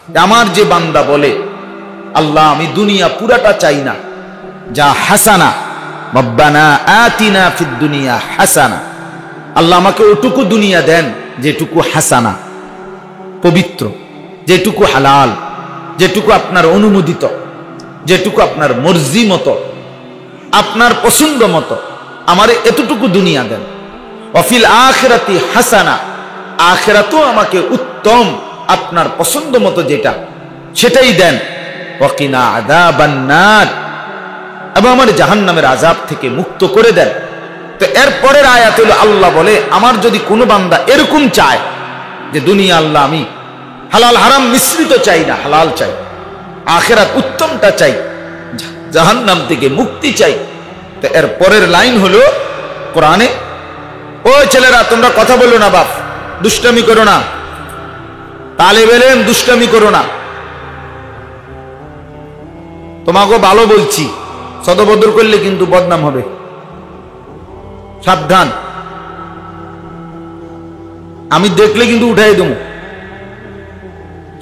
আমার যে বান্দা বলে আল্লাহ আমি দুনিয়া পুরাটা চাই না, যা হাসানা রব্বানা আতিনা ফিদ দুনিয়া হাসানা, আল্লাহ আমাকে ওটুকু দুনিয়া দেন যেটুকু হাসানা, পবিত্র, যেটুকু হালাল, যেটুকু আপনার অনুমোদিত, যেটুকু আপনার মর্জি মতো, আপনার পছন্দ মতো, আমার এতটুকু দুনিয়া দেন। ওয়াফিল আখিরাতি হাসানা, আখিরাতেও আমাকে উত্তম আপনার পছন্দ মতো যেটা সেটাই দেন। ওয়াকিনা আযাবান নার, এবং আমার জাহান্নামের আযাব থেকে মুক্ত করে দেন। তো এর পরের আয়াত হলো আল্লাহ বলে আমার যদি কোনো বান্দা এরকম চায় যে দুনিয়া আল্লাহ আমি হালাল হারাম মিশ্রিত চাই না, হালাল চাই, আখিরাত উত্তমটা চাই, জাহান্নাম থেকে মুক্তি চাই, তো এর পরের লাইন হলো কোরআনে, ও ছেলেরা তোমরা কথা বলো না, বাপ দুষ্টামি করো না, তালেব ইলম দুষ্টামি করো না, তোমাকে ভালো বলছি, সদবদর করলে কিন্তু বদনাম হবে, সাবধান। আমি দেখলে কিন্তু উঠাই দেবো,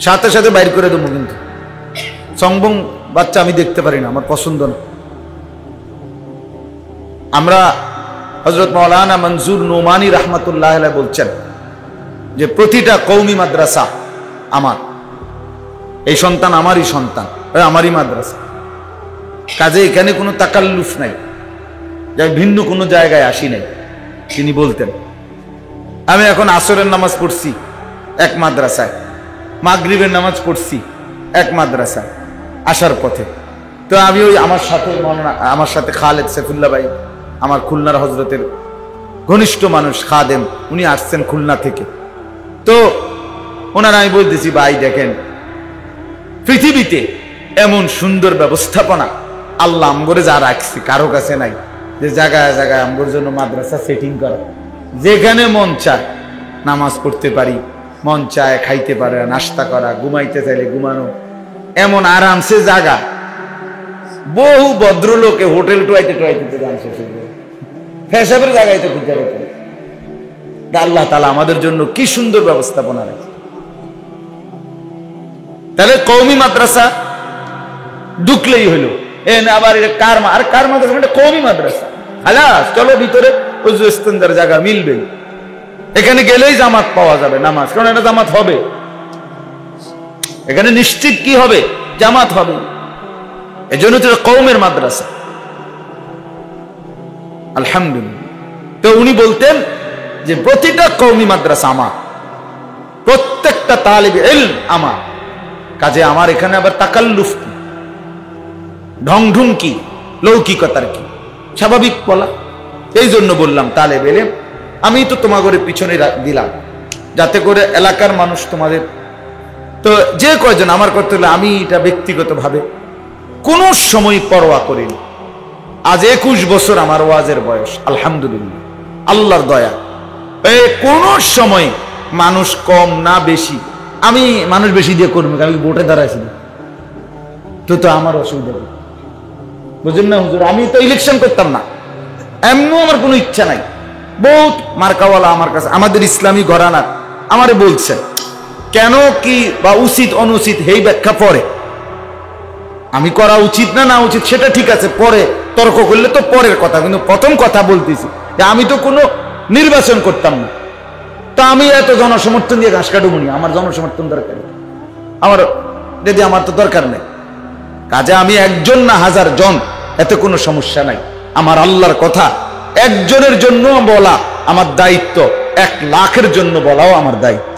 সাথে সাথে বাইর করে দেবো, কিন্তু সংবং বাচ্চা আমি দেখতে পারি না, আমার পছন্দ না। আমরা হযরত মাওলানা মনজুর নোমানী রাহমাতুল্লাহ আলাইহি বলছেন যে প্রতিটা কওমি মাদ্রাসা আমার, এই সন্তান আমারই সন্তান, আমারই মাদ্রাসা, কাজে এখানে কোনো তাকাল্লুফ নাই, যাই ভিন্ন কোনো জায়গায় আসি নাই। তিনি বলতেন আমি এখন আসরের নামাজ পড়ছি এক মাদ্রাসায়, মাগরিবের নামাজ পড়ছি এক মাদ্রাসায় আসার পথে, তো আমি ওই আমার সাথে খালেদ সাইফুল্লাহ ভাই, আমার খুলনার হজরতের ঘনিষ্ঠ মানুষ খাদেম, উনি আসছেন খুলনা থেকে, তো ওনারা আমি বলতেছি ভাই দেখেন পৃথিবীতে এমন সুন্দর ব্যবস্থাপনা আল্লাহ আমগরে যা রাখছে কারো কাছে নাই, যে জায়গায় জায়গায় আমগর জন্য মাদ্রাসা সেটিং করা, যেখানে মন চায় নামাজ পড়তে পারি, মন চায় খাইতে পারে, নাস্তা করা, ঘুমাইতে চাইলে ঘুমানো, এমন আরামসে জায়গা। বহু ভদ্রলোকে হোটেল টুয়াইতে ফেসাবের জায়গায় তো খুঁজে পেতে, আল্লাহ তাআলা আমাদের জন্য কি সুন্দর ব্যবস্থাপনা রাখে। তাহলে কওমি মাদ্রাসা ঢুকলেই হইলো, আবার কার মাদ্রাসা, এটা কওমি মাদ্রাসা, হালাস চলো ভিতরে, ওজুস্তানদার জায়গা মিলবে, এখানে গেলেই জামাত পাওয়া যাবে, নামাজ, কারণ এটা জামাত হবে, এখানে নিশ্চিত কি হবে, জামাত হবে, এজন্য তো কওমের মাদ্রাসা। আলহামদুলিল্লাহ। তো উনি বলতেন যে প্রতিটা কওমি মাদ্রাসা আমার, প্রত্যেকটা তালিব ইলম আমার, কাজে আমার এখানে আবার তাকাল্লুফ কি, ঢংঢুং কি, লৌকিকতার কি, স্বাভাবিক বলা। এই জন্য বললাম তালেব ইলম আমি তো তোমাদের পিছনে দিলাম, যাতে করে এলাকার মানুষ তোমাদের, তো যে কয়জন আমার করতে হলে আমি এটা ব্যক্তিগতভাবে কোনো সময় পরোয়া করিনি। আজ 21 বছর আমার ওয়াজের বয়স, আলহামদুলিল্লাহ, আল্লাহর দয়া, কোন সময় মানুষ কম না বেশি, আমি মানুষ বেশি দিয়ে করবো, আমি ভোটে দাঁড়াইছি না, তো আমার অসুবিধা নেই, বুঝলেন না হুজুর, আমি তো ইলেকশন করতাম না, এমনও আমার কোনো ইচ্ছা নাই। বহুত মার্কাওয়ালা আমার কাছে, আমাদের ইসলামী ঘরানা আমারে বলছেন, কেন কি বা উচিত অনুচিত এই ব্যাখ্যা পরে, আমি করা উচিত না না উচিত সেটা ঠিক আছে, পরে তর্ক করলে তো পরের কথা, কিন্তু প্রথম কথা বলতেছি যে আমি তো কোনো নির্বাচন করতাম না, তা আমি এত জনসমর্থন দিয়ে ঘাস কাটবো নি, আমার জনসমর্থন দরকার, আমার তো দরকার নেই, কাজে আমি একজন না হাজার জন, এতে কোনো সমস্যা নাই। আমার আল্লাহর কথা একজনের জন্য বলা আমার দায়িত্ব, 1 লাখের জন্য বলাও আমার দায়িত্ব,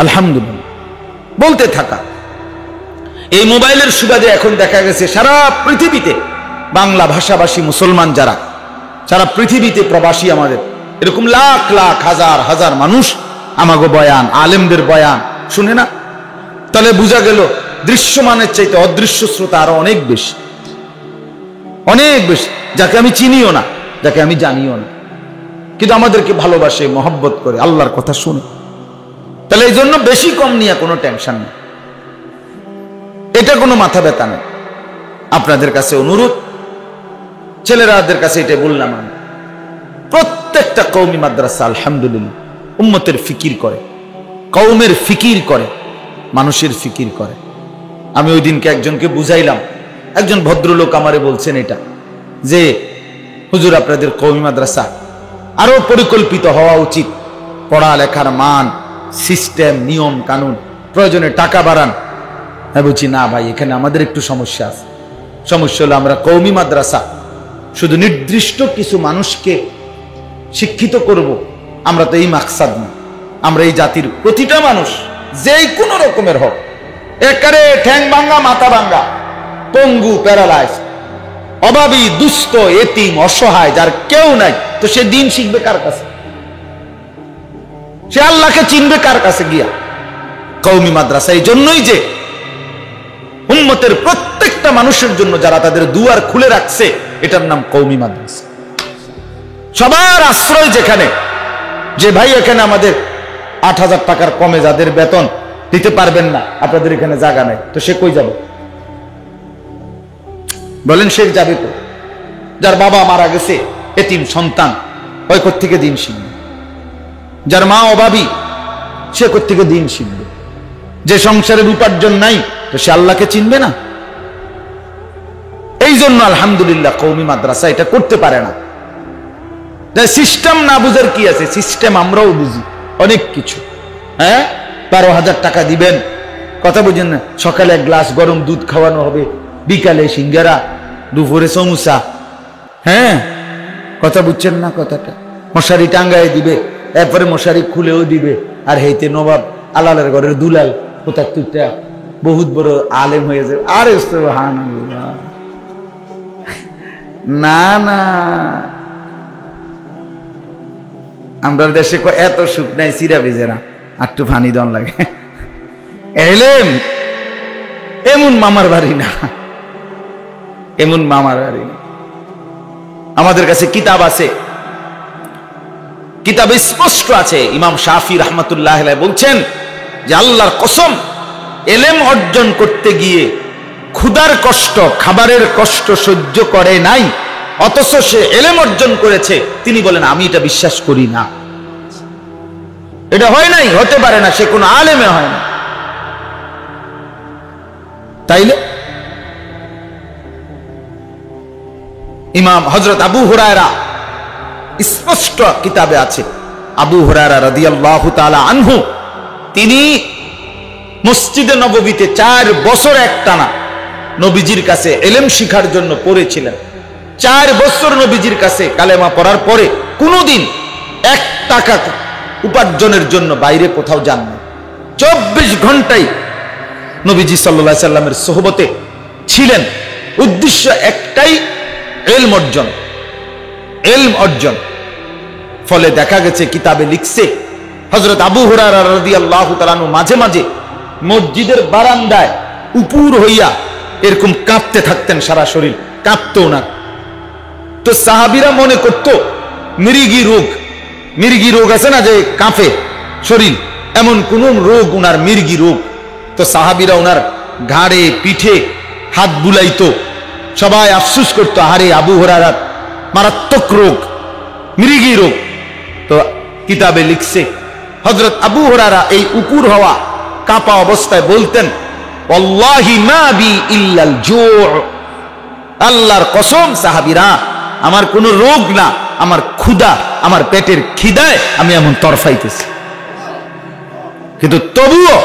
আলহামদুলিল্লাহ। বলতে থাকা, এই মোবাইলের সুবাদে এখন দেখা গেছে সারা পৃথিবীতে বাংলা ভাষাভাষী মুসলমান যারা সারা পৃথিবীতে প্রবাসী, আমাদের এরকম লাখ লাখ হাজার হাজার মানুষ আমাগো বয়ান, আলেমদের বয়ান শুনে না, তাহলে বোঝা গেল দৃশ্যমানের চাইতে অদৃশ্য শ্রোতা আরো অনেক বেশি, অনেক বেশি, যাকে আমি চিনিও না, যাকে আমি জানিও না, কিন্তু আমাদেরকে ভালোবাসে, মহব্বত করে, আল্লাহর কথা শুনে। তাহলে এই জন্য বেশি কম নিয়ে কোনো টেনশন নেই, এটা কোনো মাথা ব্যথা নেই। আপনাদের কাছে অনুরোধ, ছেলেরাদের কাছে এটাই বললাম, আমি প্রত্যেকটা কওমি মাদ্রাসা আলহামদুলিল্লাহ উম্মতের ফিকির করে, কওমের ফিকির করে, মানুষের ফিকির করে। আমি ওই দিনকে একজনকে বুঝাইলাম, একজন ভদ্রলোক আমারে বলছেন এটা যে হুজুর আপনাদের কওমি মাদ্রাসা আরো পরিকল্পিত হওয়া উচিত, পড়ালেখার মান, সিস্টেম, নিয়ম কানুন, প্রয়োজনে টাকা বাড়ান। আমি বলছি না ভাই, এখানে আমাদের একটু সমস্যা আছে। সমস্যা হলো আমরা কওমি মাদ্রাসা শুধু নির্দিষ্ট কিছু মানুষকে শিক্ষিত করব, আমরা তো এই মাকসাদ না। আমরা এই জাতির প্রতিটা মানুষ যেই কোনো রকমের হোক, একারে ঠ্যাং ভাঙ্গা, মাথা ভাঙ্গা, পঙ্গু, প্যারালাইজ, অভাবী, দুস্থ, এতিম, অসহায়, যার কেউ নাই, তো সে দিন শিখবে কার কাছে? সে আল্লাহকে চিনবে কার কাছে গিয়া? কওমি মাদ্রাসা এই জন্যই যে উম্মতের প্রত্যেকটা মানুষের জন্য যারা তাদের দুয়ার খুলে রাখছে, এটার নাম কওমি মাদ্রাসা। সবার আশ্রয় যেখানে, যে ভাই এখানে আমাদের ৮,০০০ টাকার কমে যাদের বেতন দিতে পারবেন না, আপনাদের এখানে জায়গা নাই, তো সে কই যাবে? বলেন, সে যাবে তো? যার বাবা মারা গেছে, এতিম সন্তান, ওই কোত্থেকে দিন শিখবে? যার মা অভাবী, সে কোত্থেকে দিন শিখবে? যে সংসারের উপার্জন নাই, তো সে আল্লাহকে চিনবে না। এই জন্য আলহামদুলিল্লাহ কওমি মাদ্রাসা এটা করতে পারে না। সিস্টেম না বুঝার কি আছে? সিস্টেম আমরাও বুঝি অনেক কিছু। হ্যাঁ, ১২,০০০ টাকা দিবেন, কথা বুঝেন না? সকালে এক গ্লাস গরম দুধ খাওয়ানো হবে, বিকালে সিঙ্গারা, দুপুরে সমুসা। হ্যাঁ, কথা বুঝছেন না কথাটা? মশারি টাঙ্গায় দিবে, এরপরে মশারি খুলেও দিবে, আর হেইতে নবাব আলালের ঘরের দুলাল কোথায় তুইটা বহুত বড় আলেম হয়ে যাবে। আরে সুবহানাল্লাহ, না না, আমরা দেশে এত সুখ নাই, সিরা ভিজে না, একটু পানি দন লাগে। এলেম এমন মামার বাড়ি না, এমন মামার বাড়ি না। আমাদের কাছে কিতাব আছে, কিতাবে স্পষ্ট আছে, ইমাম শাফি রাহমাতুল্লাহ আলাইহি বলছেন যে আল্লাহর কসম, এলেম অর্জন করতে গিয়ে ক্ষুধার কষ্ট, খাবারের কষ্ট সহ্য করে নাই, অথচ সে এলেম অর্জন করেছে। তিনি বলেন আমি এটা বিশ্বাস করি না, এটা হয় নাই, হতে পারে না, সে কোনো আলেমে হয় না। তাইলে ইমাম হযরত আবু হুরায়রা, স্পষ্ট কিতাবে আছে, আবু হুরায়রা রাদিয়াল্লাহু তাআলা আনহু, তিনি মসজিদে নববীতে ৪ বছর একটানা নবীজির কাছে এলেম শিখার জন্য পড়েছিলেন। ৪ বছর নবীজির কাছে কালেমা পড়ার পরে কোনোদিন ১ টাকা উপার্জনের জন্য বাইরে কোথাও যান না। ২৪ ঘন্টাই নবীজি সাল্লাল্লাহু আলাইহি সাল্লামের সোহবতে ছিলেন। উদ্দেশ্য একটাই, ইলম অর্জন, ইলম অর্জন। ফলে দেখা গেছে কিতাবে লিখছে, হযরত আবু হুরায়রা রাদিয়াল্লাহু তাআলা আনহু মাঝে মাঝে মসজিদের বারান্দায় উপুর হইয়া এরকম কাঁপতে থাকতেন, সারা শরীর কাঁপতো না। তো সাহাবীরা মনে করত মৃগী রোগ, মৃগী রোগ আছে না যে কাঁপে শরীর, এমন কোন রোগ উনার মৃগী রোগ। তো সাহাবীরা উনার ঘাড়ে পিঠে হাত বুলাইতো, সবাই আফসোস করতো, আরে আবু হুরায়রার মারাত্মক রোগ, মৃগী রোগ। তো কিতাবে লিখছে হযরত আবু হুরায়রা এই উপুর হওয়া কাঁপা অবস্থায় বলতেন, ওয়াল্লাহি মা বি ইল্লাল জু', আল্লাহর কসম সাহাবীরা, আমার কোনো রোগ না, আমার ক্ষুধা, আমার পেটের খিদায় আমি এমন তরফাইতেছি। কিন্তু তবুও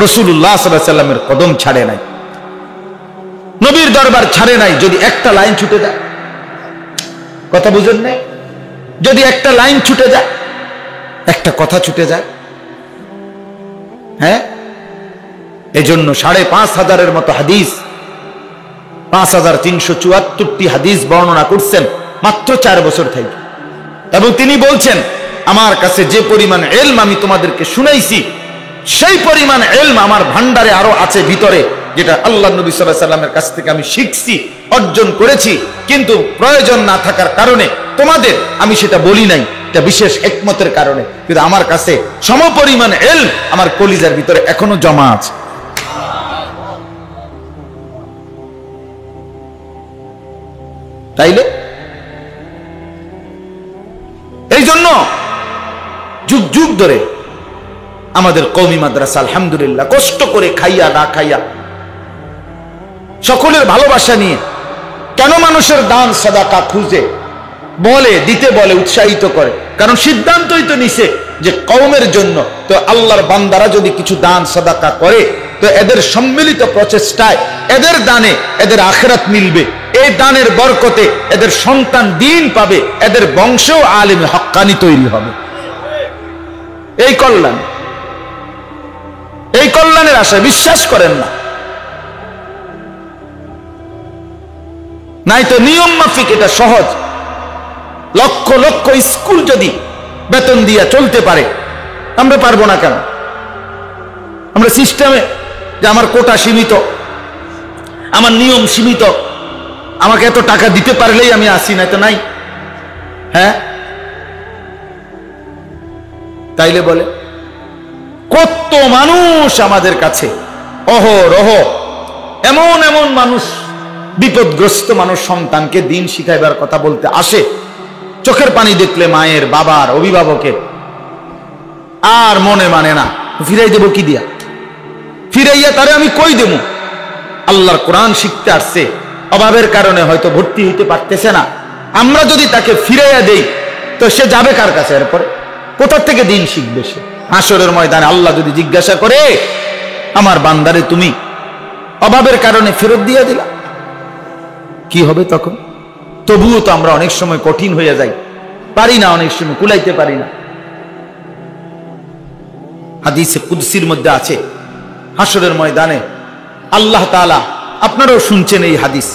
রাসূলুল্লাহ সাল্লাল্লাহু আলাইহি ওয়াসাল্লামের কদম ছাড়ে নাই, নবীর দরবার ছাড়ে নাই। যদি একটা লাইন ছুটে যায়, কথা বুঝেন নাই? যদি একটা লাইন ছুটে যায়, একটা কথা ছুটে যায়, হ্যাঁ, এজন্য ৫৫০০-এর মতো হাদিস, ৫৩৭৪টি হাদিস বর্ণনা করছেন মাত্র ৪ বছর থেকে। এবং তিনি বলছেন, আমার কাছে যে পরিমাণ ইলম আমি তোমাদেরকে শুনাইছি, সেই পরিমাণ ইলম আমার ভান্ডারে আরো আছে ভিতরে, যেটা আল্লাহর নবী সাল্লাল্লাহু আলাইহি ওয়াসাল্লামের কাছ থেকে আমি শিখছি, অর্জন করেছি, কিন্তু প্রয়োজন না থাকার কারণে তোমাদের আমি সেটা বলি নাই, এটা বিশেষ হিকমতের কারণে। কিন্তু আমার কাছে সমপরিমাণ ইলম আমার কলিজার ভিতরে এখনো জমা আছে। তাইলে এই জন্য যুগ যুগ ধরে আমাদের কওমি মাদ্রাসা আলহামদুলিল্লাহ কষ্ট করে খাইয়া না খাইয়া সকলের ভালোবাসা নিয়ে, কেন মানুষের দান সাদাকা খুঁজে বলে দিতে বলে উৎসাহিত করে, কারণ সিদ্ধান্তই তো নিছে যে কওমের জন্য। তো আল্লাহর বান্দারা যদি কিছু দান সাদাকা করে তো এদের সম্মিলিত প্রচেষ্টায় এদের দানে এদের আখিরাত মিলবে, এই দানের বরকতে এদের সন্তান দ্বীন পাবে, এদের বংশেও আলেমে হক্কানি তৈরি হবে। এই কল্যাণ, এই কল্যাণের আশায় বিশ্বাস করেন না। নাই তো নিয়ম মাফিক এটা সহজ। লক্ষ লক্ষ স্কুল যদি বেতন দিয়া চলতে পারে, আমরা পারবো না কেন? আমরা সিস্টেমে যে আমার কোটা সীমিত, আমার নিয়ম সীমিত, আমাকে এত টাকা দিতে পারলেই আমি আসি, না তো নাই। হ্যাঁ, তাইলে বলে কত মানুষ আমাদের কাছে অহরহ, এমন এমন মানুষ, বিপদগ্রস্ত মানুষ সন্তানকে দিন শিখাইবার কথা বলতে আসে, চোখের পানি দেখলে মায়ের, বাবার, অভিভাবকের, আর মনে মানে না, ফিরাই দেব কি দিয়া? ফিরাইয়া তারে আমি কই দেব? আল্লাহর কোরআন শিখতে আসছে, অভাবের কারণে হয়তো ভর্তি হইতে পারতেছে না, আমরা যদি তাকে ফিরাইয়া দেই তো সে যাবে কার কাছে? এরপরে কোথা থেকে দিন শিখবে সে? হাসরের ময়দানে আল্লাহ যদি জিজ্ঞাসা করে, আমার বান্দারে তুমি অভাবের কারণে ফেরত দিয়ে দিলা, কি হবে তখন? তবুও তো আমরা অনেক সময় কঠিন হয়ে যাই, পারি না, অনেক সময় কুলাইতে পারি না। হাদিসে কুদসির মধ্যে আছে, হাসরের ময়দানে আল্লাহ তাআলা, আপনারাও শুনছেন এই হাদিস,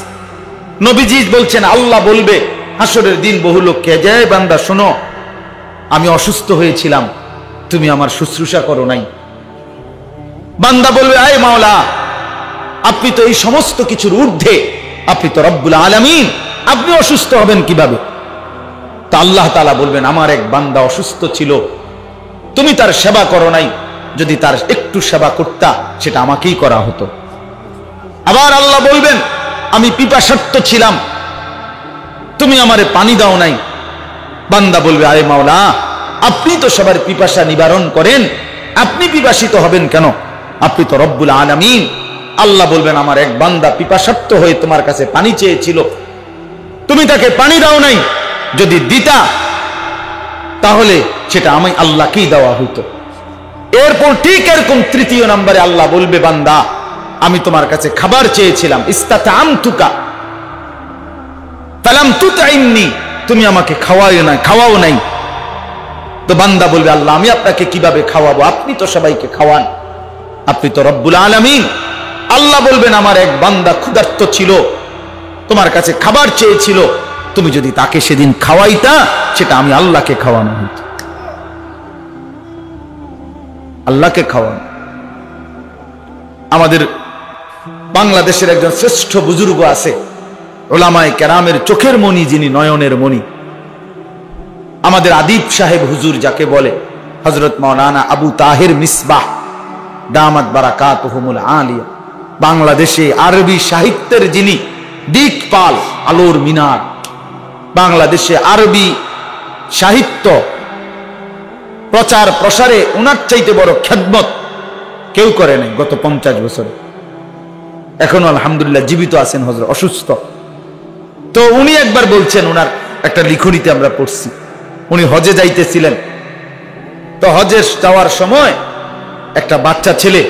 নবীজি বলছেন, আল্লাহ বলবে হাসরের দিন বহু লোককে, যে বান্দা শোনো, আমি অসুস্থ হয়েছিলাম, তুমি আমার শুশ্রূষা করো নাই। বান্দা বলবে, আয় মাওলা, আপনি তো এই সমস্ত কিছুর ঊর্ধ্বে, আপনি তো রব্বুল আলামিন, আপনি অসুস্থ হবেন কিভাবে? তা আল্লাহ তাআলা বলবেন, আমার এক বান্দা অসুস্থ ছিল, তুমি তার সেবা করো নাই, যদি তার একটু সেবা করতা সেটা আমাকেই করা হতো। আবার আল্লাহ বলবেন, আমি পিপাসার্ত ছিলাম, তুমি আমারে পানি দাও নাই। বান্দা বলবে, আরে মাওলা, আপনি তো সবার পিপাসা নিবারণ করেন, আপনি পিপাসিত হবেন কেন? আপনি তো রব্বুল আলামিন। আল্লাহ বলবেন, আমার এক বান্দা পিপাসার্ত হয়ে তোমার কাছে পানি চেয়েছিল, তুমি তাকে পানি দাও নাই, যদি দিতা তাহলে সেটা আমি আল্লাহকেই দেওয়া হইতো। এরপর ঠিক এরকম তৃতীয় নম্বরে আল্লাহ বলবে, বান্দা, আমি তোমার কাছে খাবার চেয়েছিলাম, ইস্তাতামতুকা ফালাম তুতঈমনি, তুমি আমাকে খাওয়াও নাই। তো বান্দা বলবে, আল্লাহ, আমি আপনাকে কিভাবে খাওয়াবো? আপনি তো সবাইকে খাওয়ান, আপনি তো রব্বুল আলামিন। আল্লাহ বলবেন, আমার এক বান্দা ক্ষুধার্ত ছিল, তোমার কাছে খাবার চেয়েছিল, তুমি যদি তাকে সেদিন খাওয়াইতা সেটা আমি আল্লাহকে খাওয়ানো হইতো। আল্লাহকে খাওয়ানো। আমাদের বাংলাদেশের একজন শ্রেষ্ঠ বুজুর্গ আছে, ওলামায়ে কেরামের চোখের মণি, যিনি নয়নের মণি, আমাদের আদিব সাহেব হুজুর যাকে বলে, হযরত মাওলানা আবু তাহের মিসবাহ দামাত বারাকাতুহুমুল আলিয়া, বাংলাদেশে আরবি সাহিত্যের যিনি দিকপাল, আলোর মিনার, বাংলাদেশে আরবি সাহিত্য প্রচার প্রসারে উনার চাইতে বড় খেদমত কেউ করে নাই গত 50 বছরে। এখনো আলহামদুলিল্লাহ জীবিত আছেন হযরত, অসুস্থ। তো উনি একবার বলছেন, উনার একটা লিখনিতে আমরা পড়ছি, উনি হজে যাইতেছিলেন, তো হজে যাওয়ার সময় একটা বাচ্চা ছেলে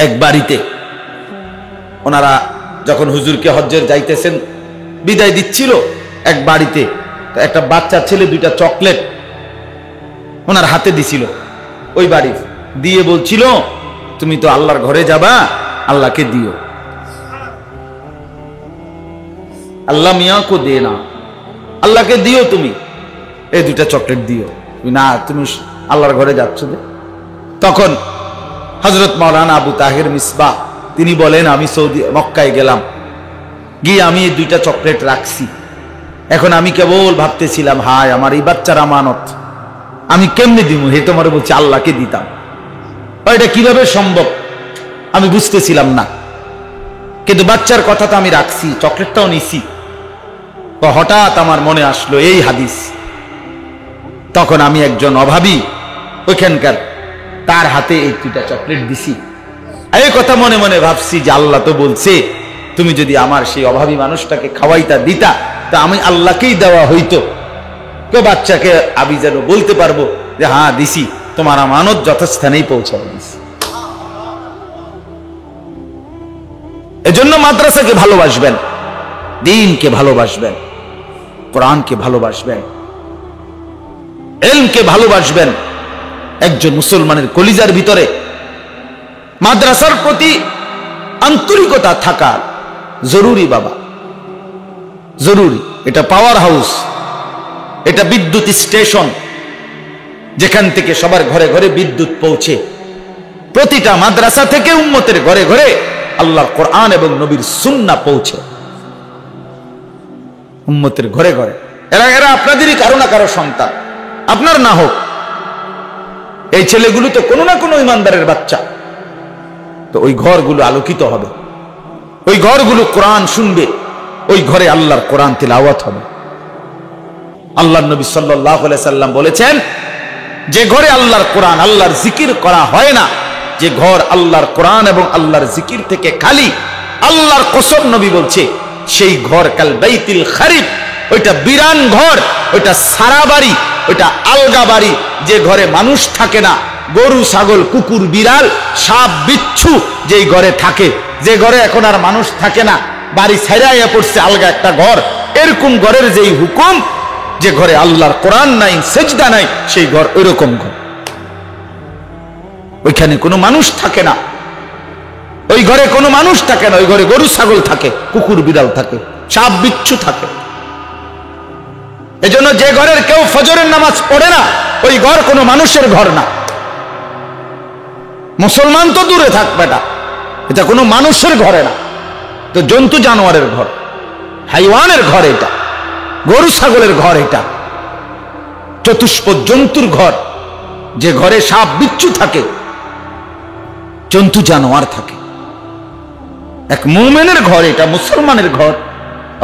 এক বাড়িতে, ওনারা যখন হুজুরকে হজ্জের যাইতেছেন বিদায় দিচ্ছিল, এক বাড়িতে একটা বাচ্চা ছেলে 2টা চকলেট ওনার হাতে দিছিল, ওই বাড়ি দিয়ে বলছিল, তুমি তো আল্লাহর ঘরে যাবা, আল্লাহকে দিও। আল্লাহ মিয়া কো দে না, আল্লাহকে দিও, তুমি এই 2টা চকলেট দিও। না, তুমি আল্লাহর ঘরে যাচ্ছ যে। তখন হযরত মাওলানা আবু তাহের মিসবাহ তিনি বলেন, আমি সৌদি মক্কায় গেলাম, গিয়ে আমি এই 2টা চকলেট রাখছি, এখন আমি কেবল ভাবতেছিলাম, হায় আমার এই বাচ্চার আমানত আমি কেমনে দিব? হে তোমার বলছি আল্লাহকে দিতাম, এটা কিভাবে সম্ভব আমি বুঝতেছিলাম না, কিন্তু বাচ্চার কথা তো আমি রাখছি, চকলেটটাও নিছি। তো হঠাৎ আমার মনে আসলো এই হাদিস, তখন আমি একজন অভাবী ওইখানকার তার হাতে এই 2টা চকলেট দিছি। এই কথা মনে মনে ভাবছি যে আল্লাহ তো বলছে তুমি যদি আমার সেই অভাবী মানুষটাকে খাওয়াইতা দিতা তা আমি আল্লাহকেই দেওয়া হইতো। তো বাচ্চাকে আমি যেন বলতে পারবো যে হ্যাঁ দিছি, তোমার আমানত যথাস্থানেই পৌঁছাবে দিছি। এজন্য মাদ্রাসাকে ভালোবাসবেন, দ্বীনকে ভালোবাসবেন, কোরআনকে ভালোবাসবেন, ইলমকে ভালোবাসবেন। একজন মুসলমানের কলিজার ভিতরে মাদ্রাসার প্রতি আন্তরিকতা থাকা জরুরি বাবা, জরুরি। এটা পাওয়ার হাউস, এটা বিদ্যুৎ স্টেশন, যেখান থেকে সবার ঘরে ঘরে বিদ্যুৎ পৌঁছে। প্রতিটা মাদ্রাসা থেকে উম্মতের ঘরে ঘরে আল্লাহর কোরআন এবং নবীর সুন্নাহ পৌঁছে, উম্মতের ঘরে ঘরে। এরা আপনাদেরই কারো না কারো সন্তান, আপনার না হোক। এই ছেলেগুলো তো কোনো না কোনো ইমানদারের বাচ্চা। তো ওই ঘরগুলো আলোকিত হবে, ওই ঘরগুলো কোরআন শুনবে, ওই ঘরে আল্লাহর কোরআন তিলাওয়াত হবে। আল্লাহর নবী সাল্লাল্লাহু আলাইহি সাল্লাম বলেছেন, যে ঘরে আল্লাহর কোরআন আল্লাহর জিকির করা হয় না, যে ঘর আল্লাহর কোরআন এবং আল্লাহর জিকির থেকে খালি, আল্লাহর কসম নবী বলছে সেই ঘর কাল বাইতুল খারিব, ওইটা বিরান ঘর, ওইটা সারা বাড়ি, ওইটা আলগা বাড়ি। যে ঘরে মানুষ থাকে না, গরু ছাগল কুকুর বিড়াল সাপ বিচ্ছু যেই ঘরে থাকে, যে ঘরে এখন আর মানুষ থাকে না, বাড়ি ছাইড়াইয়া পড়ছে আলগা একটা ঘর, এরকম ঘরের যেই হুকুম, যে ঘরে আল্লাহর কোরআন নাই, সেজদা নাই, সেই ঘর ওইরকম ঘর। ওইখানে কোনো মানুষ থাকে না, ওই ঘরে কোনো মানুষ থাকে না, ওই ঘরে গরু ছাগল থাকে, কুকুর বিড়াল থাকে, সাপ বিচ্ছু থাকে। এজন্য যে ঘরের কেউ ফজরের নামাজ পড়ে না, ওই ঘর কোনো মানুষের ঘর না। মুসলমান তো দূরে থাক বেটা, এটা কোনো মানুষের ঘরে না, তো জন্তু জানোয়ারের ঘর, হাইওয়ানের ঘর এটা, গরু ছাগলের ঘর এটা, চতুষ্পদ জন্তুর ঘর। যে ঘরে সাপ বিচ্ছু থাকে, জন্তু জানোয়ার থাকে। এক মুমিনের ঘর এটা, মুসলমানের ঘর,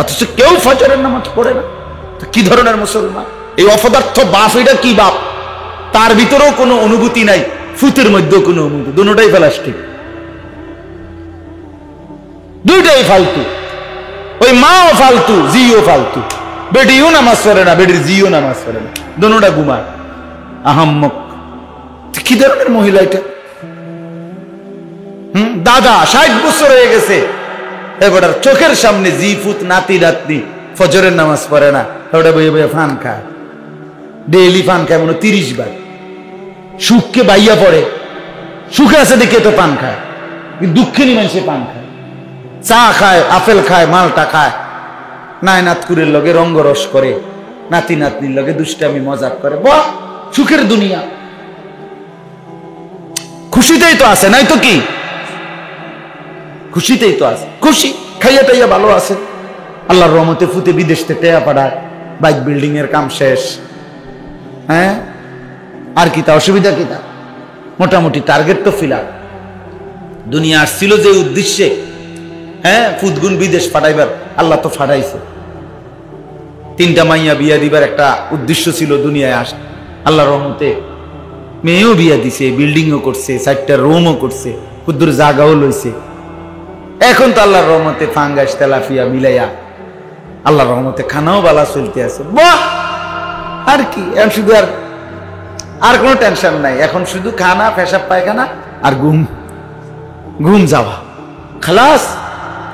অথচ কেউ ফজরের নামাজ পড়ে না। কি ধরনের মুসলমান? এই অপদার্থ বাপ, এটা কি বাপ? তার ভিতরেও কোনো অনুভূতি নাই, ফুতের মধ্যেও কোনো অনুভূতি, দুটোটাই প্লাস্টিক, দুইটাই ফালতু। ওই মাও ফালতু, জিও ফালতু। বেটিও নামাজ পড়ে না, বেটির জিও নামাজ পড়ে না, দুটোটা ঘুমায় আহাম্মক। কি ধরনের মহিলা এটা? দাদা 60 বছর হয়ে গেছে, এবার চোখের সামনে জি ফুত নাতি নাতনি ফজরের নামাজ পড়ে না, ওটা বইয়ে বইয়ে ফান খায়, ডেইলি ফান খায়, মনে 30 বার। সুখকে বাইয়া পড়ে, সুখে আছে দেখে তো পান খায়, দুঃখে নি মানুষে পান খায়, চা খায়, আপেল খায়, মালটা খায়, নায়নাতকুরের লগে রঙ্গরস করে, নাতি নাতনির লগে দুষ্টামি মজাক করে। বাহ, সুখের দুনিয়া। খুশিতেই তো আছে, নাই তো কি? খুশিতেই তো আছে, খুশি, খাইয়া টাইয়া ভালো আছে, আল্লাহর রহমতে ফুতে বিদেশ থেকে টেয়া পাঠায়, বাইক বিল্ডিং এর কাম শেষ। হ্যাঁ, আর কি তা অসুবিধা কি তা? মোটামুটি টার্গেট তো ফিলার। দুনিয়া আসছিল যে উদ্দেশ্যে, হ্যাঁ, ফুদগুন বিদেশ পাঠাইবার, আল্লাহ তো পাঠাইছে। 3টা মাইয়া বিয়া দিবার একটা উদ্দেশ্য ছিল দুনিয়ায় আস, আল্লাহর রহমতে মেয়েও বিয়া দিছে, বিল্ডিংও করছে, 4টা রুমও করছে, কুদ্দুর জায়গাও লইছে। এখন তো আল্লাহর রহমতে ফাঙ্গাস তেলাফিয়া মিলাইয়া আল্লাহর রহমতে খানাও বালা চলতে আছে। বাহ, আর কি, এখন শুধু আর কোনো টেনশন নাই, এখন শুধু খানা, পেশাব পায়খানা আর ঘুম, ঘুম যাওয়া, খালাস।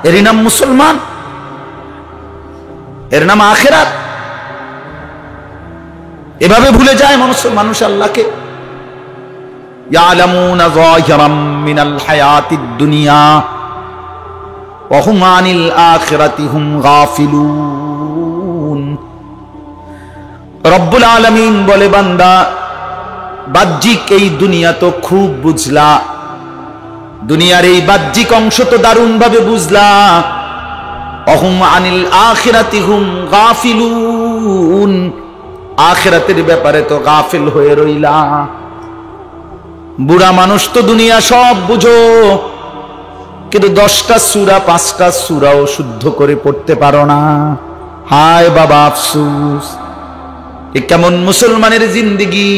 এরই নাম মুসলমান, এর নাম আখিরাত। এভাবে ভুলে যায় মানুষ আল্লাহকে। ইয়ালামুনা যাহিরাম মিনাল হায়াতিদ দুনিয়া ওয়া হুম আনিল আখিরাতি হুম গাফিলুন। রব্বুল আলামিন বলে, বান্দা, বাহ্যিক এই দুনিয়া তো খুব বুঝলা, দুনিয়ার এই বাহ্যিক অংশ তো দারুণ ভাবে বুঝলা। অহুম আনিল আখিরাতি হুম গাফিলুন, আখিরাতের ব্যাপারে তো গাফিল হয়ে রইলা। বুড়া মানুষ তো দুনিয়া সব বুঝো, কিন্তু 10টা সূরা 5টা সূরাও শুদ্ধ করে পড়তে পারো না। হায় বাবা আফসোস, এ কেমন মুসলমানের জিন্দেগি?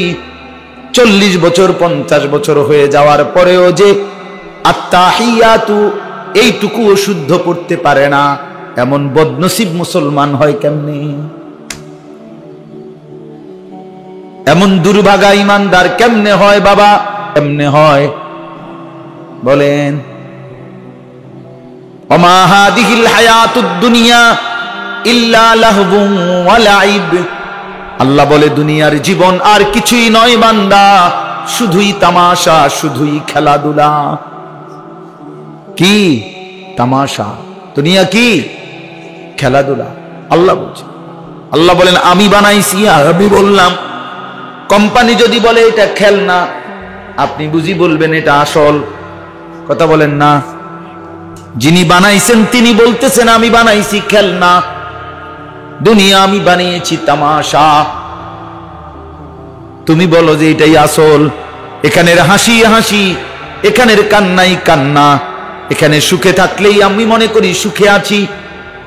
40 বছর 50 বছর হয়ে যাওয়ার পরেও যে আত্তাহিয়াতু এইটুকুও শুদ্ধ পড়তে পারে না, এমন বদনসিব মুসলমান হয় কেমনে? এমন দুর্ভাগা ইমানদার কেমনে হয় বাবা? কেমনে হয় বলেন? ওমা হাদিহিল হায়াতুদ দুনিয়া ইল্লা লাহবুন ওয়া লাইব। আল্লাহ বলে দুনিয়ার জীবন আর কিছুই নয় বান্দা, শুধুই তামাশা, শুধুই খেলাধুলা। কি তামাশা? দুনিয়া কি খেলাধুলা। আল্লাহ বলছে, আল্লাহ বলেন আমি বানাইছি আর আমি বললাম। কোম্পানি যদি বলে এটা খেলনা, আপনি বুঝি বলবেন এটা আসল। কথা বলেন না? যিনি বানাইছেন তিনি বলতেছেন আমি বানাইছি খেলনা, দুনিয়া আমি বানিয়েছি তামাশা। তুমি বলো যে এটাই আসল। এখানের হাসি হাসি, এখানের কান্নাই কান্না। এখানে সুখে থাকলেই আমি মনে করি সুখে আছি।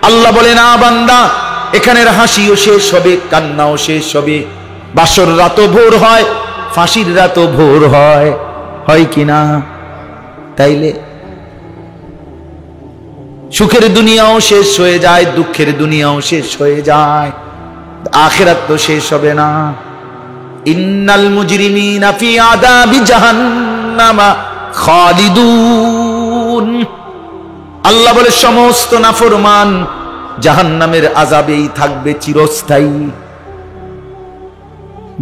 আল্লাহ বলে না বান্দা, এখানের হাসিও শেষ হবে, কান্নাও শেষ হবে। বাসর রাতও ভোর হয়, ফাঁসির রাতও ভোর হয়, হয় কিনা? তাইলে সুখের দুনিয়াও শেষ হয়ে যায়, দুঃখের দুনিয়াও শেষ হয়ে যায়, আখিরাত তো শেষ হবে না। ইন্নাল মুজরিমিনা ফি আযাবি জাহান্নামা খালিদুন। আল্লাহ বলে সমস্ত নাফরমান জাহান্নামের আযাবেই থাকবে চিরস্থায়ী,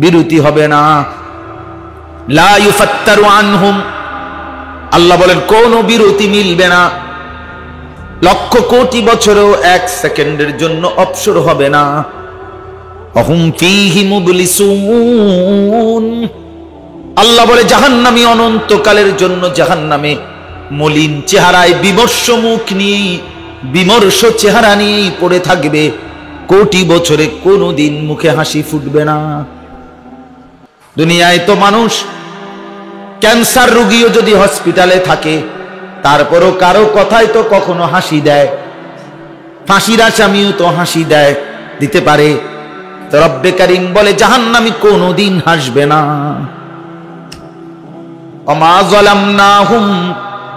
বিরতি হবে না। লা ইউফাত্তারু আনহুম। আল্লাহ বলেন কোনো বিরতি মিলবে না। লক্ষ কোটি বছরেও 1 সেকেন্ডের জন্য অবসর হবে না। অহুম ফীহি মুবলিসুন। আল্লাহ বলে জাহান্নামী অনন্তকালের জন্য জাহান্নামে মলিন চেহারায়, বিমর্ষ মুখ নিয়ে, বিমর্ষ চেহারা নিয়েই পড়ে থাকবে। কোটি বছরে কোনোদিন মুখে হাসি ফুটবে না। দুনিয়ায় তো মানুষ ক্যান্সার রোগীও যদি হসপিটালে থাকে, তারপরও কারো কথায় তো কখনো হাসি দেয়। ফাঁসির আসামিও তো হাসি দেয়, দিতে পারে। রব্বে কারীম বলে জাহান্নামী কোনোদিন হাসবে না। ওমা যালামনাহুম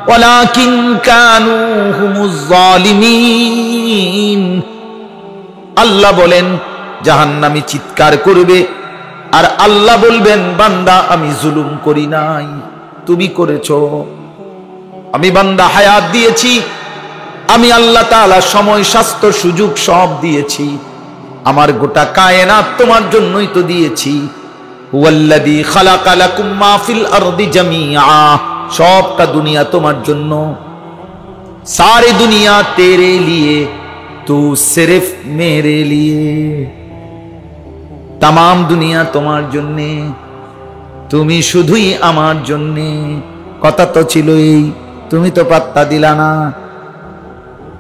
ওয়ালাকিন কানু হুমুজ জালিমিন। আল্লাহ বলেন জাহান্নামী চিৎকার করবে, আর আল্লাহ বলবেন বান্দা আমি জুলুম করি নাই, তুমি করেছো। আমি বান্দা হায়াত দিয়েছি, আমি আল্লাহ তাআলা সময়, স্বাস্থ্য, সুযোগ সব দিয়েছি। আমার গোটা কায়নাত তোমার জন্যই তো দিয়েছি। হুয়াল্লাযী খালাকা লাকুম মা ফিল আরদি জামিআ। সবটা দুনিয়া তোমার জন্য। সারে দুনিয়া তেরে লিয়ে, তু সিরফ মেরে লিয়ে। তামাম দুনিয়া তোমার জন্যে, তুমি শুধুই আমার জন্যে। কথা তো ছিল এই, তুমি তো পাত্তা দিলা না।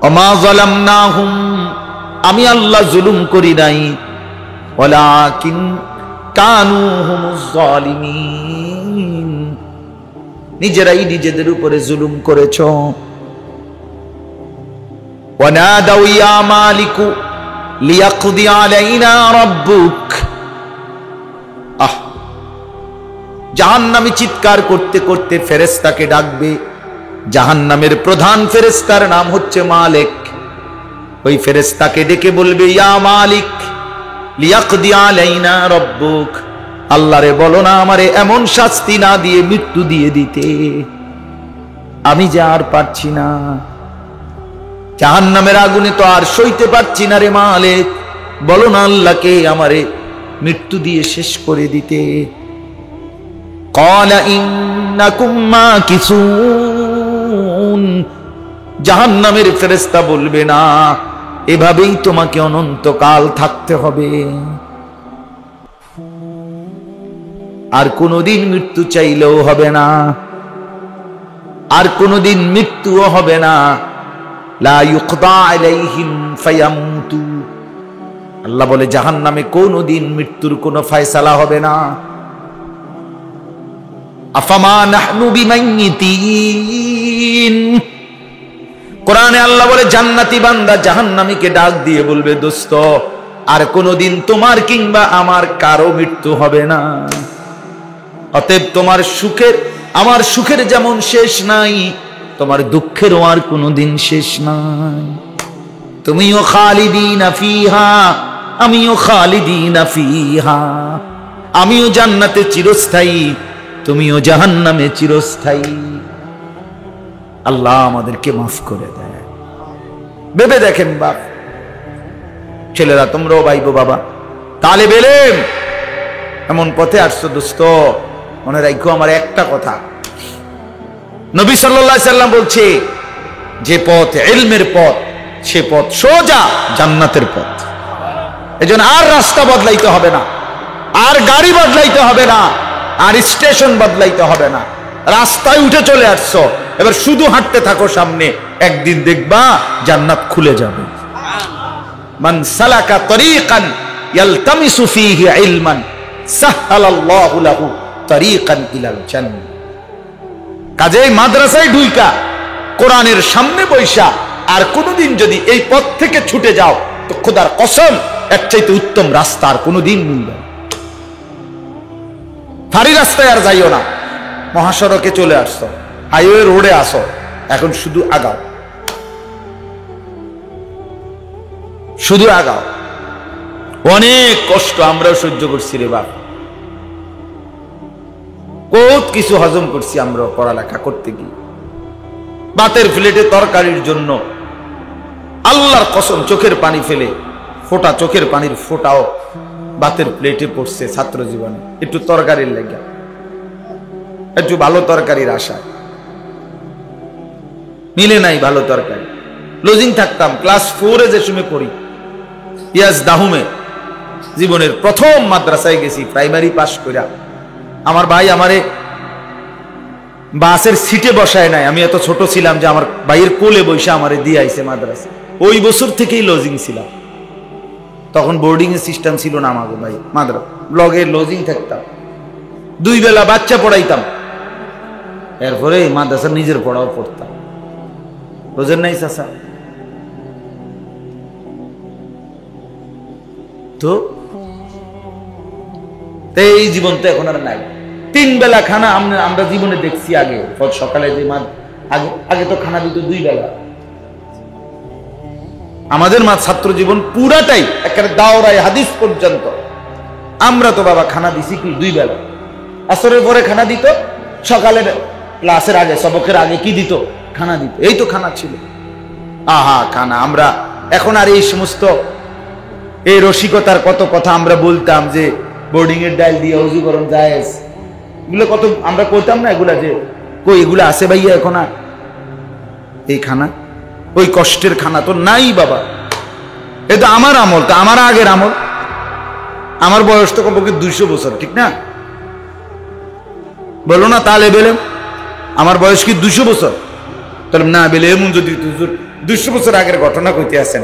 ওমা যালামনাহুম, আমি আল্লাহ জুলুম করি নাই। ওয়ালাকিন কানু হুমুজ জালিমিন, নিজেরাই নিজেদের উপরে জুলুম করেছো। ওয়ানাদাউ ইয়া মালিকু লিয়াকদি আলাইনা রাব্বুক। জাহান্নামী চিৎকার করতে করতে ফেরেশতাকে ডাকবে। জাহান্নামের প্রধান ফেরেশতার নাম হচ্ছে মালিক। ওই ফেরেশতাকে ডেকে বলবে ইয়া মালিক লিয়াকদি আলাইনা রাব্বুক। আল্লাহরে বলো না আমারে এমন শাস্তি না দিয়ে মৃত্যু দিয়ে দিতে, আমি যে আর পারছি না। জাহান্নামের আগুনে তো আর সইতে পারছি না রে মালিক, বলো না আল্লাহকে আমারে মৃত্যু দিয়ে শেষ করে দিতে। ক্বালা ইন্নাকুম মাকিসুন। জাহান্নামের ফেরেশতা বলবে না, এভাবেই তোমাকে অনন্তকাল থাকতে হবে, আর কোনোদিন মৃত্যু চাইলেও হবে না, আর কোনোদিন মৃত্যুও হবে না। লা ইউকদা আলাইহিম ফায়ামুতু। আল্লাহ বলে জাহান্নামে কোনোদিন মৃত্যুর কোনো ফয়সালা হবে না। আফামা নাহনু বিমাইয়িতিন। কোরআনে আল্লাহ বলে জান্নাতি বান্দা জাহান্নামীকে ডাক দিয়ে বলবে দোস্ত আর কোনোদিন তোমার কিংবা আমার কারো মৃত্যু হবে না। অতএব তোমার সুখের আমার সুখের যেমন শেষ নাই, তোমার দুঃখেরও আর কোনোদিন শেষ নাই। তুমিও খালিদিনা ফিহা, আমিও খালিদিনা ফিহা। আমিও জান্নাতে চিরস্থায়ী, তুমিও জাহান্নামে চিরস্থায়ী। আল্লাহ আমাদেরকে মাফ করে দেয়। ভেবে দেখেন বাপ, ছেলেরা তোমরাও ভাইবো বাবা, তালেব ইলম এমন পথে আসছো দোস্ত, মনে রাখো আমার একটা কথা, নবী সাল্লাল্লাহু আলাইহি সাল্লাম বলছে যে পথ ইলমের পথ, সে পথ সোজা জান্নাতের পথ। এজন্য আর রাস্তা বদলাইতে হবে না, আর গাড়ি বদলাইতে হবে না, আর স্টেশন বদলাইতে হবে না, রাস্তায় উঠে চলে আসছো, এবার শুধু হাঁটতে থাকো সামনে, একদিন দেখবা জান্নাত খুলে যাবে। মান সালাকা তরিকান ইয়ালতামিসু ফীহি ইলমান সাহহালাল্লাহু লাহু তরিকান ইলাল জান্নাহ। কাজেই মাদ্রাসায় ঢুইকা কোরআনের সামনে বৈশা আর কোনোদিন যদি এই পথ থেকে ছুটে যাও, তো খোদার কসম এর চাইতে উত্তম রাস্তা আর কোনোদিন মিলবে না। ফারি রাস্তায় আর যাইও না, মহাসড়কে চলে আসছো, হাইওয়ে রোডে আসো, এখন শুধু আগাও, শুধু আগাও। অনেক কষ্ট আমরাও সহ্য করছি রে বাপ, বহুত কিছু হজম করছি আমরা পড়ালেখা করতে গিয়ে। ভাতের প্লেটে তরকারির জন্য আল্লাহর কসম চোখের পানি ফেলে, ফোঁটা চোখের পানির ফোঁটাও ভাতের প্লেটে পড়ছে ছাত্র জীবনে, একটু তরকারির লেগে, একটু ভালো তরকারির আশায়। মিলে নাই ভালো তরকারি। লজিং থাকতাম ক্লাস 4-এ যে সময় পড়ি, ইয়াজ দাহুমে জীবনের প্রথম মাদ্রাসায় গেছি প্রাইমারি পাস কইরা। আমার ভাই আমারে বাসের সিটে বসায় নাই, আমি এত ছোট ছিলাম যে আমার ভাইয়ের কোলে বসে আমারে দিয়ে আইছে মাদ্রাসা। ওই বছর থেকেই লজিং ছিলাম, তখন বোর্ডিং এর সিস্টেম ছিল না আমাকে ভাই, মাদ্রাসা ব্লগে লজিং থাকতাম, 2 বেলা বাচ্চা পড়াইতাম, এরপরে মাদ্রাসা নিজের পড়াও পড়তাম। বুঝেন নাই চাচা? তো এই জীবন তো এখন আর নাই। 3 বেলা খানা আমরা জীবনে দেখছি আগে, সকালে যে আগে তো খানা দিত 2 বেলা। আমাদের ছাত্র জীবন পুরাটাই একেবারে দাওরায়ে হাদিস পর্যন্ত আমরা তো বাবা খানা দিছি কি 2 বেলা। আসরের পরে খানা দিত, সকালের ক্লাসের আগে সবকের আগে কি দিত? খানা দিত। এই তো খানা ছিল। আহা খানা। আমরা এখন আর এই সমস্ত এই রসিকতার কত কথা আমরা বলতাম যে বোর্ডিং এর ডাল দিয়ে উজু করন জায়েজ, এগুলো কত আমরা করতাম না, এগুলা যে কই এগুলো আছে ভাইয়া এখন আর? এই খানা, ওই কষ্টের খানা তো নাই বাবা। এ তো আমার আমল, তো আমার আগের আমল। আমার বয়স তো কমপক্ষে 200 বছর, ঠিক না? বলো না তাহলে বেলেম আমার বয়স কি 200 বছর? তাহলে না বেলে এমন যদি 200 বছর আগের ঘটনা কইতে আছেন,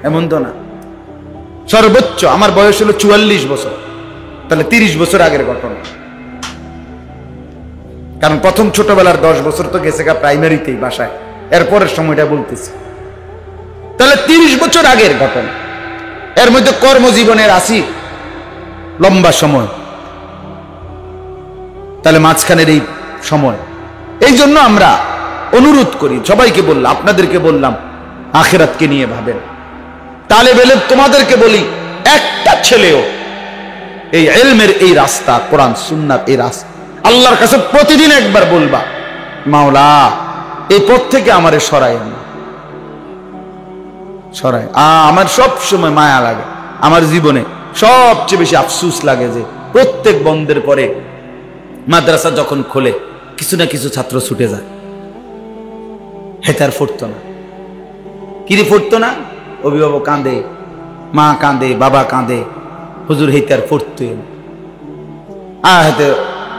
এমন তো না। সর্বোচ্চ আমার বয়স হলো 44 বছর, তাহলে 30 বছর আগের ঘটনা। কারণ প্রথম ছোটবেলার 10 বছর তো গেছে গা প্রাইমারিতেই বাসায়, এরপরের সময়টা বলতেছি। তাহলে 30 বছর আগের ঘটনা। এর মধ্যে কর্মজীবনের 80 লম্বা সময়, তাহলে মাঝখানের এই সময়। এই জন্য আমরা অনুরোধ করি, সবাইকে বললাম, আপনাদেরকে বললাম, আখিরাতকে নিয়ে ভাবেন। তালেব ইলম তোমাদেরকে বলি, একটা ছেলেও এই ইলমের এই রাস্তা, কোরআন সুন্নাহর এই রাস্তা, আল্লাহর কাছে প্রতিদিন একবার বলবা, মাওলা এই পথ থেকে আমারে সরাই, সরাই। আমার সব সময় মায়া লাগে, আমার জীবনে সবচেয়ে বেশি আফসোস লাগে যে প্রত্যেক বন্ধের পরে মাদ্রাসা যখন খোলে কিছু না কিছু ছাত্র ছুটে যায়। হেতার ফুটতো না, কিরে ফুটতো না? অভিভাবক কাঁদে, মা কাঁদে, বাবা কাঁদে, হুজুর হেতার ফুটতো।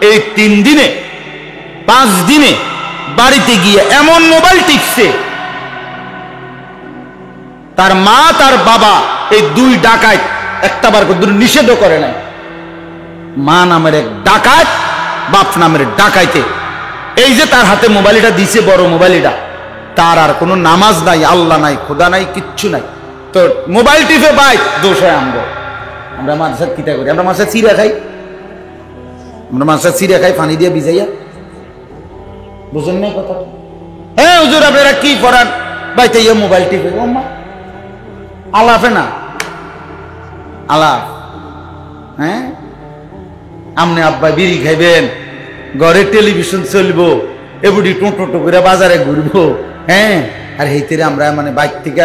এই 3 দিনে 5 দিনে বাড়িতে গিয়ে এমন মোবাইল টিপছে, তার মা তার বাবা এই 2 ডাকাত একটা বার করে নিষেধও করে নাই। মা নামের এক ডাকাত, বাপ নামের ডাকাইতে, এই যে তার হাতে মোবাইলটা দিছে, বড় মোবাইলটা, তার আর কোনো নামাজ নাই, আল্লাহ নাই, খোদা নাই, কিচ্ছু নাই। তো মোবাইল টিপে বাইক দোষ হয় আমরা মাদ্রাসা কিতা করি, আমরা মাদ্রাসা চিরা খাই, আমরা মাদ্রাসা চিরা খাই পানি দিয়ে ভিজাইয়া। বুঝেন না কথা? হ্যাঁ হুজুর আপনারা কি করান বাইতে ইয়ে মোবাইল টিপে, আলাফে না আলাপ। হ্যাঁ আমনে আব্বা বিড়ি খাইবেন, ঘরে টেলিভিশন চলবো, এবুডি টোটো করে বাজারে ঘুরবো। হ্যাঁ আর হেইতেরে আমরা মানে বাইক থেকে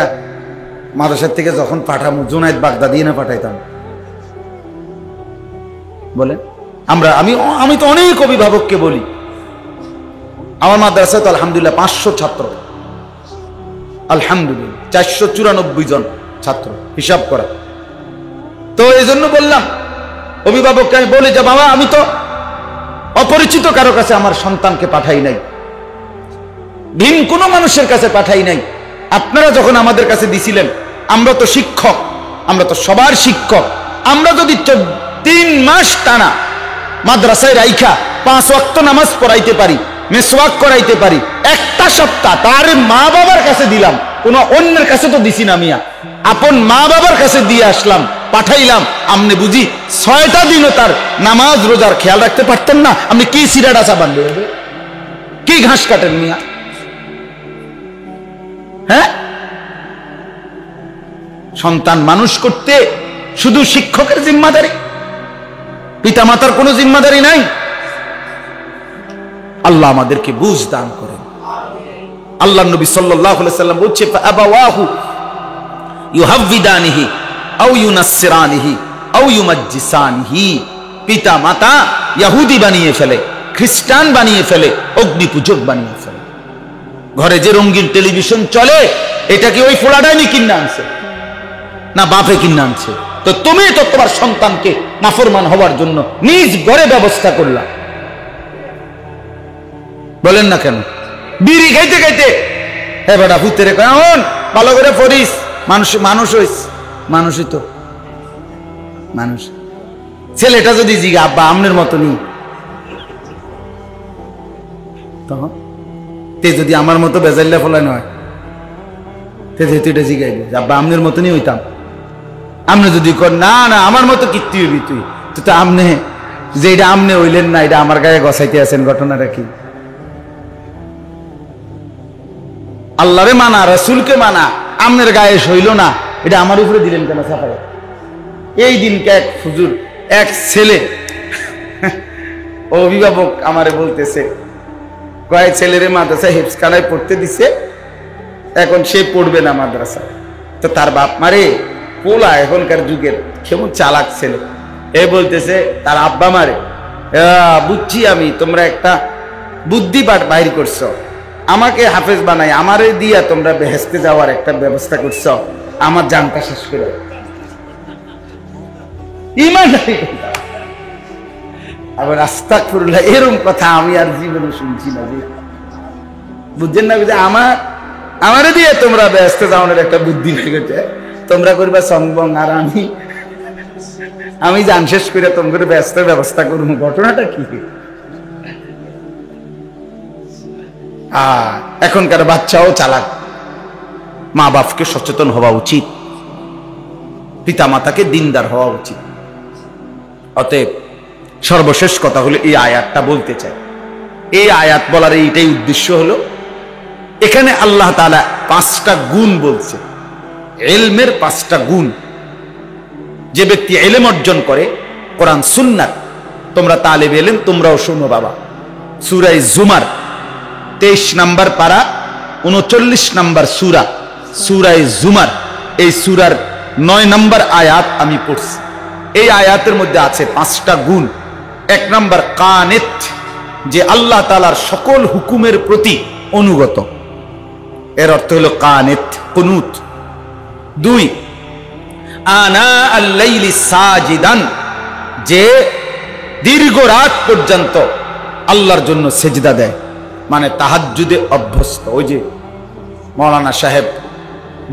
মাদ্রাসার থেকে যখন পাঠাবো জুনাইদ বাগদাদি না পাঠাইতাম বলে আমরা। আমি তো অনেক অভিভাবককে বলি, আমার মাদ্রাসায় তো আলহামদুলিল্লাহ 500 ছাত্র, আলহামদুলিল্লাহ 494 জন ছাত্র হিসাব করা। তো এই জন্য বললাম অভিভাবককে আমি বলি যে বাবা আমি তো অপরিচিত কারো কাছে আমার সন্তানকে পাঠাই নাই, ভিন কোনো মানুষের কাছে পাঠাই নাই। আপনারা যখন আমাদের কাছে দিছিলেন, আমরা তো শিক্ষক, আমরা তো সবার শিক্ষক। আমরা যদি 3 মাস টানা মাদ্রাসায় রাইখা 5 ওয়াক্ত নামাজ পড়াইতে পারি, মেসওয়াক করাইতে পারি, একটা সপ্তাহ তার মা বাবার কাছে দিলাম, কোনো অন্যের কাছে তো দিছি না মিয়া, আপন মা বাবার কাছে দিয়ে আসলাম, পাঠাইলাম। আপনি বুঝি 6টা দিনও তার নামাজ রোজার খেয়াল রাখতে পারতেন না? আপনি কি সিরাটা চাবান দেবে, কি ঘাস কাটেন মিয়া? হ্যাঁ সন্তান মানুষ করতে শুধু শিক্ষকের জিম্মাদারি, পিতা মাতার কোনো জিম্মাদারি নাই। আল্লাহ আমাদেরকে বুঝ দান করেন। আল্লাহ নবী সাল্লাল্লাহু আলাইহি সাল্লাম বলছে ফাআবাওয়াহু ইউহাব্বিদানিহি আও ইউনাসসিরানিহি আও ইউমাজ্জিসানিহি, পিতা মাতা ইহুদি বানিয়ে ফেলে, খ্রিস্টান বানিয়ে ফেলে, অগ্নিপূজক বানিয়ে ফেলে। ঘরে যে রঙিন টেলিভিশন চলে, এটা কি ওই ফোড়াটাই কিনে আনছে না বাপে কিনে আনছে? তো তুমি তো তোমার সন্তানকে নাফরমান হওয়ার জন্য নিজ ঘরে ব্যবস্থা করলা, বলেন না কেন? বিড়ি খাইতে খাইতে এবার ভূতের এখন ভালো করে পড়িস, মানুষ হইস, মানুষই তো মানুষ। ছেলেটা যদি জিগা আব্বা আমনের মতনই, তখন তে যদি আমার মতো বেজাইল্লা ফলানো হয়, তে তুইটা জিগাইবে আব্বা আমনের মতনই হইতাম। আমনে যদি কর না না আমার মতো কীর্তি হইবি তুই, তো আমনে যে এটা আমনে হইলেন না, এটা আমার গায়ে গসাইতে আছেন, ঘটনাটা কি? আল্লাহরে মানা, রাসূলকে মানা, আমনের গায়ে হইল না, এটা আমার উপরে দিলেন কেন সাফাই? এই দিনকে এক হুজুর, এক ছেলে অভিভাবক আমারে বলতেছে, কয়েক ছেলেরে মাদ্রাসা হিফজখানায় পড়তে দিছে, এখন সে পড়বে না মাদ্রাসা। তো তার বাপ মারে পোলা এখনকার যুগের কেমন চালাক ছেলে, এ বলতেছে তার আব্বা মারে, বুঝছি আমি তোমরা একটা বুদ্ধি বাইর করছো, আমাকে হাফেজ বানাই আমারে দিয়া তোমরা বেহেশতে যাওয়ার একটা ব্যবস্থা করছো, আমার জানটা শেষ করে। ইমানদারি আবার আস্তাগফিরুল্লাহ, এরকম কথা আমি আর জীবনে শুনছি না। বুঝছেন না? আমারে দিয়ে তোমরা বেহেশতে যাওয়ার একটা বুদ্ধি লেগেছে, তোমরা করবা সংবং, আর আমি জান শেষ করে তোমাদের ব্যস্তের ব্যবস্থা করবো। ঘটনাটা কি? এখনকার বাচ্চাও চালাক। মা বাপকে সচেতন হওয়া উচিত, পিতা মাতাকে দিনদার হওয়া উচিত। অতএব সর্বশেষ কথা হলো, এই আয়াতটা বলতে চাই, এই আয়াত বলার এইটাই উদ্দেশ্য হলো, এখানে আল্লাহ তাআলা 5টা গুণ বলছে, ইলমের 5টা গুণ। যে ব্যক্তি ইলম অর্জন করে, কোরআন সুন্নাত, তোমরা তালেব ইলম তোমরাও শোনো বাবা, সূরা জুমার 23 নম্বর পারা 39 নম্বর সূরা, সূরা জুমার, এই সূরার 9 নম্বর আয়াত আমি পড়ছি। এই আয়াতের মধ্যে আছে 5টা গুণ। 1 নম্বর কানিত, যে আল্লাহ তাআলার সকল হুকুমের প্রতি অনুগত, এর অর্থ হলো কানিত, কুনুত। 2 আনা আল-লাইলি সাজিদান, যে দীর্ঘ রাত পর্যন্ত আল্লাহর জন্য সেজদা দেয়, মানে তাহাজ্জুদে অভ্যস্ত। ওই যে মাওলানা সাহেব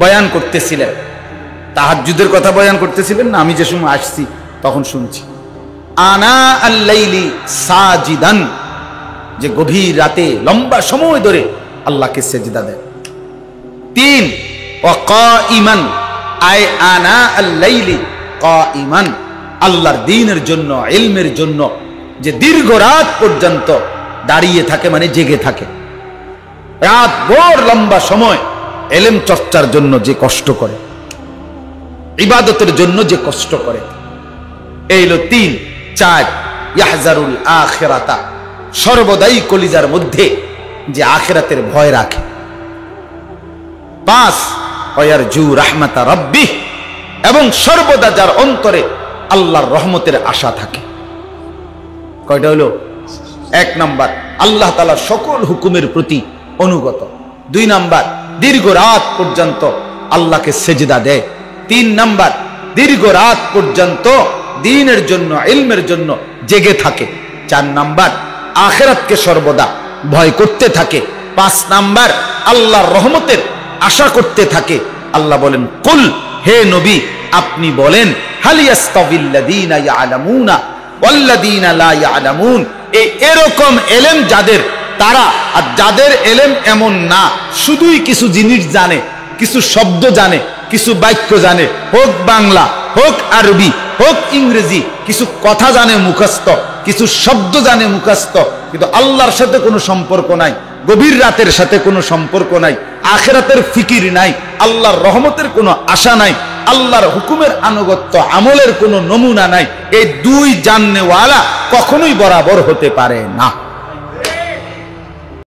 বয়ান করতেছিলেন, তাহাজ্জুদের কথা বয়ান করতেছিলেন না, আমি যে সময় আসছি তখন শুনছি, আনা আল-লাইলি সাজিদান, যে গভীর রাতে লম্বা সময় ধরে আল্লাহকে সেজদা দেয়। 3 ওয়া কাইমান, আই আনা আল-লাইলি কাইমান, আল্লাহর দ্বীনের জন্য, ইলমের জন্য যে দীর্ঘ রাত পর্যন্ত দাঁড়িয়ে থাকে, মানে জেগে থাকে, রাত ভর লম্বা সময় ইলম চর্চার জন্য যে কষ্ট করে, ইবাদতের জন্য যে কষ্ট করে। এই হলো ৩। ৪ ইয়াহজারুল আখিরাতা, সর্বদাই কলিজার মধ্যে যে আখিরাতের ভয় রাখে। ৫ ওয়ারজু রাহমাতা রাব্বিহ, এবং সর্বদা যার অন্তরে আল্লাহর রহমতের আশা থাকে। কয়টা হলো? ১ নাম্বার আল্লাহ তাআলার সকল হুকুমের প্রতি অনুগত। ২ নাম্বার দীর্ঘ রাত পর্যন্ত আল্লাহকে সেজদা দেয়। ৩ নাম্বার দীর্ঘ রাত পর্যন্ত দ্বীনের জন্য, ইলমের জন্য জেগে থাকে। ৪ নাম্বার আখিরাতকে সর্বদা ভয় করতে থাকে। ৫ নাম্বার আল্লাহর রহমতের আশা করতে থাকে। আল্লাহ বলেন, কুল, হে নবী আপনি বলেন, হাল ইয়াস্তাবিল্লাযীনা ইয়ালামুনা ওয়াল্লাযীনা লা ইয়ালামুন, এরকম ইলম যাদের, তারা আর যাদের ইলম এমন না, শুধুই কিছু জিনিস জানে, কিছু শব্দ জানে, কিছু বাক্য জানে, হোক বাংলা, হোক আরবি, হোক ইংরেজি, কিছু কথা জানে মুখস্থ, কিছু শব্দ জানে মুখস্থ, কিন্তু আল্লাহর সাথে কোনো সম্পর্ক নাই, গভীর রাতের সাথে কোনো সম্পর্ক নাই, আখিরাতের ফিকির নাই, আল্লাহর রহমতের কোনো আশা নাই, আল্লাহর হুকুমের আনুগত্য আমলের কোনো নমুনা নাই, এই দুই জাননেওয়ালা কখনোই বরাবর হতে পারে না।